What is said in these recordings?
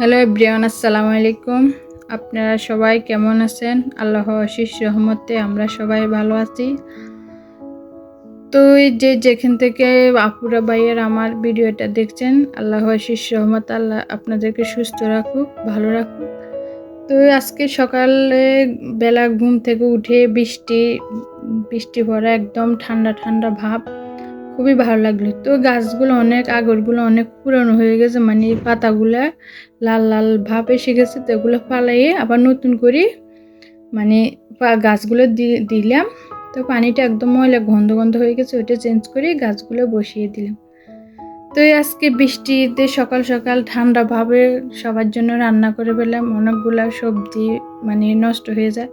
Hello everyone, আসসালামু আলাইকুম। আপনারা সবাই কেমন আছেন? আল্লাহর অশেষ রহমতে আমরা সবাই ভালো আছি। তো এই যে যেখান থেকে আপুরা ভাইয়ের আমার ভিডিওটা দেখছেন, আল্লাহর অশেষ রহমত, আল্লাহ আপনাদেরকে সুস্থ রাখুক, ভালো রাখুক। তো আজকে সকালে বেলা ঘুম থেকে উঠে বৃষ্টি পড়া, একদম ঠান্ডা ঠান্ডা ভাব, খুবই ভালো লাগলো। তো গাছগুলো অনেক, আগরগুলো অনেক পুরানো হয়ে গেছে, মানে পাতাগুলা লাল লাল ভাব এসে গেছে। তো এগুলো ফালাইয়ে আবার নতুন করে মানে গাছগুলো দিলাম। তো পানিটা একদম ময়লা গন্ধ গন্ধ হয়ে গেছে, ওইটা চেঞ্জ করে গাছগুলো বসিয়ে দিলাম। তো আজকে বৃষ্টিতে সকাল সকাল ঠান্ডা ভাবে সবার জন্য রান্না করে ফেললাম। অনেকগুলা সবজি মানে নষ্ট হয়ে যায়।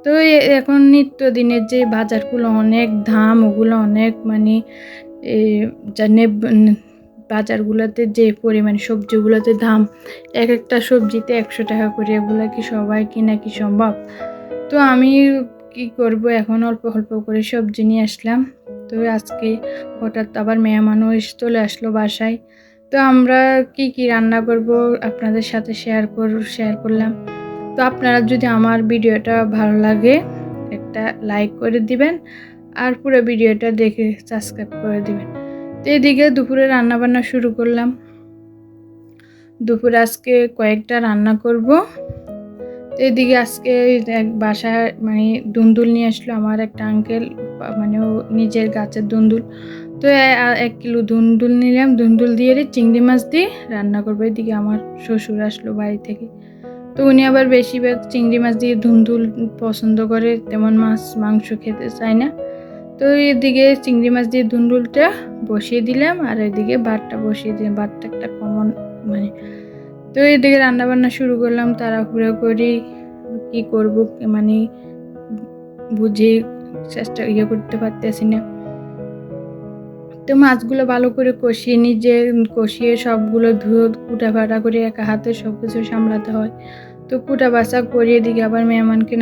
তো এখন নিত্যদিনের যে বাজারগুলো অনেক দাম, ওগুলো অনেক মানে বাজারগুলোতে যে পরিমাণ সবজিগুলোতে দাম, এক একটা সবজিতে 100 টাকা করে, এগুলা কি সবাই কিনা কি সম্ভব? তো আমি কি করব, এখন অল্প অল্প করে সবজি নিয়ে আসলাম। তো আজকে হঠাৎ আবার মেহমানও চলে আসলো বাসায়। তো আমরা কি রান্না করব আপনাদের সাথে শেয়ার করলাম। তো আপনারা যদি আমার ভিডিওটা ভালো লাগে একটা লাইক করে দিবেন, আর পুরো ভিডিওটা দেখে সাবস্ক্রাইব করে দিবেন। তো এদিকে দুপুরে রান্না বান্না শুরু করলাম। দুপুরে আজকে কয়েকটা রান্না করব। তো এদিকে আজকে এক বাসায় মানে দুন্দুল নিয়ে আসলো আমার একটা আঙ্কেল, মানে ও নিজের গাছের দুন্দুল। তো 1 কিলো দুন্দুল নিলাম। দুন্দুল দিয়ে চিংড়ি মাছ দিয়ে রান্না করবো। এদিকে আমার শ্বশুর আসলো বাড়ি থেকে। তো উনি আবার বেশিরভাগ চিংড়ি মাছ দিয়ে দুন্দুল পছন্দ করে, তেমন মাছ মাংস খেতে চায় না। তো এদিকে চিংড়ি মাছ দিয়ে দুন্দুলটা বসিয়ে দিলাম, আর এদিকে ভাতটা বসিয়ে দিলাম। ভাতটা একটা কমন মানে। তো এদিকে রান্না বান্না শুরু করলাম তাড়াহুড়ো করি, কি করব মানে বুঝে চেষ্টা করতে পারতেছি না। তো মাছগুলো ভালো করে কষিয়ে সবগুলো ধুয়ে কুটা ফাটা করে একা হাতে সবকিছু সামলাতে হয়। তো কুটা বাছা করে এদিকে আবার মেহমানকে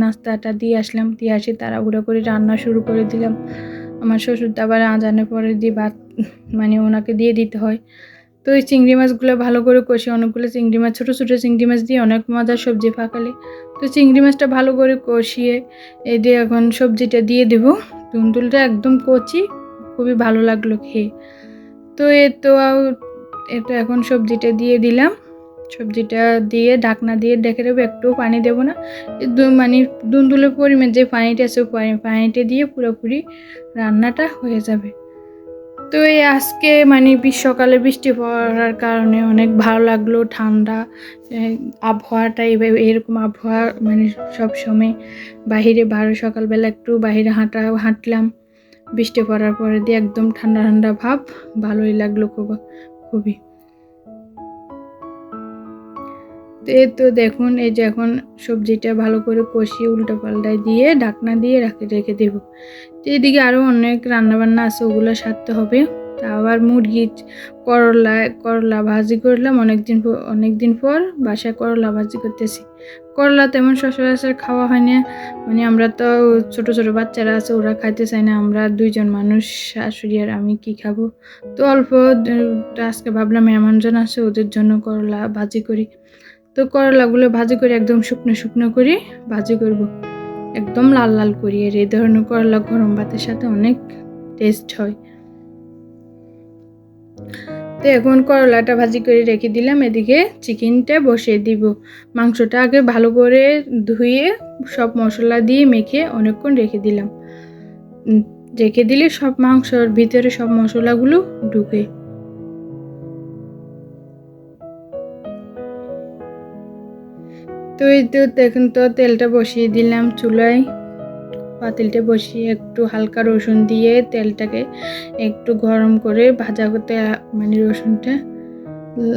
নাস্তাটা দিয়ে আসলাম। দিয়ে আসি তাড়াহুড়ো করে রান্না শুরু করে দিলাম। আমার শ্বশুর তো আবার আজানের পরে দিয়ে ভাত মানে ওনাকে দিয়ে দিতে হয়। তো এই চিংড়ি মাছগুলো ভালো করে কষিয়ে, অনেকগুলো চিংড়ি মাছ, ছোটো ছোটো চিংড়ি মাছ দিয়ে অনেক মজার সবজি পাকালে। তো চিংড়ি মাছটা ভালো করে কষিয়ে এই দিয়ে এখন সবজিটা দিয়ে দেবো। দুন্দুলটা একদম কচি, খুবই ভালো লাগলো খেয়ে। তো এটা এখন সবজিটা দিয়ে দিলাম। সবজিটা দিয়ে ঢাকনা দিয়ে ডেকে দেবো, একটু পানি দেবো না। মানে দুন্দুলের পরিমাণ যে পানিটা আছে, পানিটা দিয়ে পুরোপুরি রান্নাটা হয়ে যাবে। তো এই আজকে মানে সকালে বৃষ্টি পড়ার কারণে অনেক ভালো লাগলো, ঠান্ডা আবহাওয়াটা। এরকম আবহাওয়া মানে সবসময় বাহিরে সকালবেলা একটু বাহিরে হাঁটলাম, বৃষ্টি পড়ার পরে দিয়ে একদম ঠান্ডা ঠান্ডা ভাব, ভালোই লাগলো খুবই। তো এই তো দেখুন, এই যে এখন সবজিটা ভালো করে কষিয়ে উল্টো পাল্টায় দিয়ে ঢাকনা দিয়ে রেখে দেবো। তো এদিকে আরও অনেক রান্নাবান্না আছে, ওগুলো সারতে হবে। তা আবার করলা ভাজি করলাম। অনেকদিন পর বাসায় করলা ভাজি করতেছি। করলা তেমন সচরাচর খাওয়া হয় না, মানে আমরা তো ছোট ছোট বাচ্চারা আছে, ওরা খাইতে চায় না। আমরা 2জন মানুষ, শাশুড়ি আর আমি, কি খাবো। তো অল্প আজকে ভাবলাম মেহমানজন আছে, ওদের জন্য করলা ভাজি করি। তো করলাগুলো ভাজি করে একদম শুকনো শুকনো করে ভাজি করব, একদম লাল লাল করি। আর এই ধরনের করলা গরম ভাতের সাথে অনেক টেস্ট হয়। তো এখন করলাটা ভাজি করে রেখে দিলাম। এদিকে চিকেনটা বসিয়ে দিব। মাংসটা আগে ভালো করে ধুয়ে সব মশলা দিয়ে মেখে অনেকক্ষণ রেখে দিলাম। রেখে দিলে সব মাংসর ভিতরে সব মশলাগুলো ঢুকে। তো এই তো দেখুন, তো তেলটা বসিয়ে দিলাম চুলায়। পাতিলটা বসিয়ে একটু হালকা রসুন দিয়ে তেলটাকে একটু গরম করে ভাজা করতে, মানে রসুনটা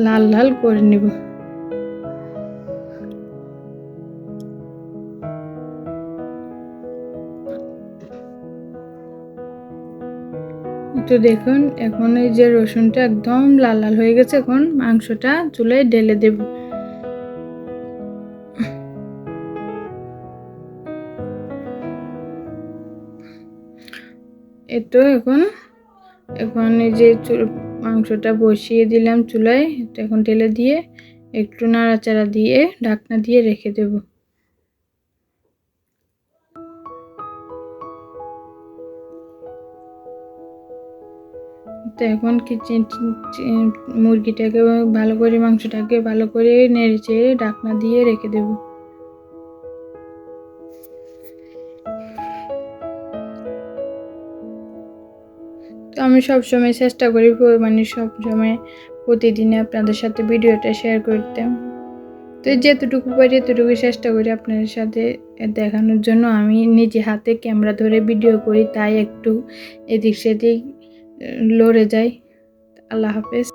লাল লাল করে নেব। তো দেখুন, এখন এই যে রসুনটা একদম লাল লাল হয়ে গেছে, এখন মাংসটা চুলায় ঢেলে দেব। এই তো এখন এই যে মাংসটা বসিয়ে দিলাম চুলায়। এখন ঢেলে দিয়ে একটু নাড়াচাড়া দিয়ে ঢাকনা দিয়ে রেখে দেব। তো এখন মুরগিটাকে ভালো করে, মাংসটাকে ভালো করে নেড়ে চেড়ে ঢাকনা দিয়ে রেখে দেব। তো আমি সবসময় চেষ্টা করি মানে সবসময় প্রতিদিনে আপনাদের সাথে ভিডিওটা শেয়ার করতে। তো যেতটুকু পারি এতটুকু চেষ্টা করি আপনাদের সাথে দেখানোর জন্য। আমি নিজে হাতে ক্যামেরা ধরে ভিডিও করি, তাই একটু এদিক সেদিক লড়ে যাই। আল্লাহ হাফেজ।